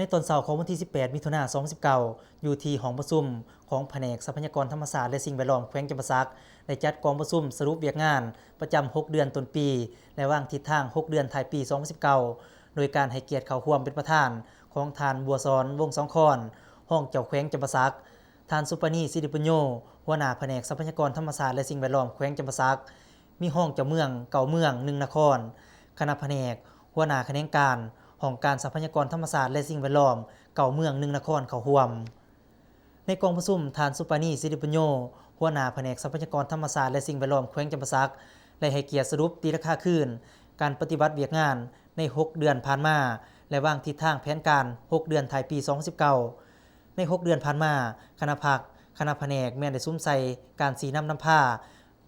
ในตอนเช้าของวันที่ 18 มิถุนายน 2019 อยู่ที่ห้องประชุมของแผนกทรัพยากรธรรมชาติและสิ่งแวดล้อมแขวงจำปาสักได้จัดกองประชุมสรุปเวียกงานประจำ 6 เดือนต้นปี และวางทิศทาง 6 เดือนท้ายปี 2019 โดยการให้เกียรติเข้าร่วมเป็นประธานของท่านบัวสอนวงศ์สองคอนห้องเจ้าแขวงจำปาสักท่านสุปนีสิริปุญโญหัวหน้าแผนกทรัพยากรธรรมชาติและสิ่งแวดล้อมแขวงจำปาสักมีห้องเจ้าเมืองเก่าเมือง1นครคณะแผนกหัวหน้าแขนงการห้องการทรัพยากรธรรมชาติและสิ่งแวดล้อมเก่าเมือง1นครเข้าร่วมในกองประชุมท่านสุปนีสิริปุญโญหัวหน้าแผนกทรัพยากรธรรมชาติและสิ่งแวดล้อมแขวงจำปาสักได้ให้เกียรติสรุปตีราคาคืนการปฏิบัติเวียกงานใน 6 เดือนผ่านมาและวางทิศทางแผนการ 6 เดือนท้ายปี 2019 ใน 6 เดือนผ่านมาคณะพักคณะแผนกแม่นได้ซุ้มใส่การสีน้ำผ้า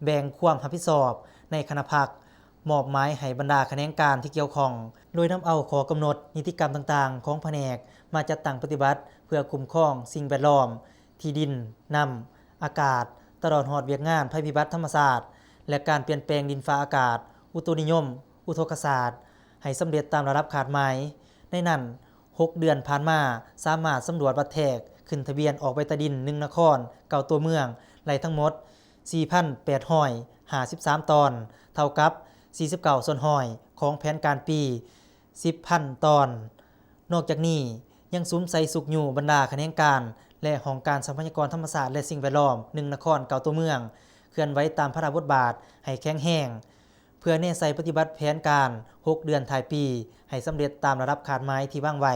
แบ่งความรับผิดชอบในคณะพักมอบหมายให้บรรดาแขนงการที่เกี่ยวข้องโดยนำเอาข้อกำหนดนิติกรรมต่างๆของแผนกมาจัดตั้งปฏิบัติเพื่อคุ้มครองสิ่งแวดล้อมที่ดินน้ำอากาศตลอดฮอดเวียกงานภัยพิบัติธรรมชาติและการเปลี่ยนแปลงดินฟ้าอากาศอุตุนิยมอุทกศาสตร์ให้สำเร็จตามระดับขาดหมายในนั้น 6 เดือนผ่านมาสามารถสำรวจบัตรแทกขึ้นทะเบียนออกใบตะดิน1นครเก่าตัวเมืองไหลทั้งหมด 4,853 ตอนเท่ากับ49ส่วนห้อยของแผนการปี 10,000 ตอนนอกจากนี้ยังซุ้มใส่สุกอยู่บรรดาแขนงการและห้องการทรัพยากรธรรมชาติและสิ่งแวดล้อม1นครเก่าตัวเมืองเคลื่อนไหวตามพระราชบทบาทให้แข็งแรงเพื่อแน่ใส่ปฏิบัติแผนการ 6 เดือนท้ายปีให้สำเร็จตามระดับขาดหมายที่วางไว้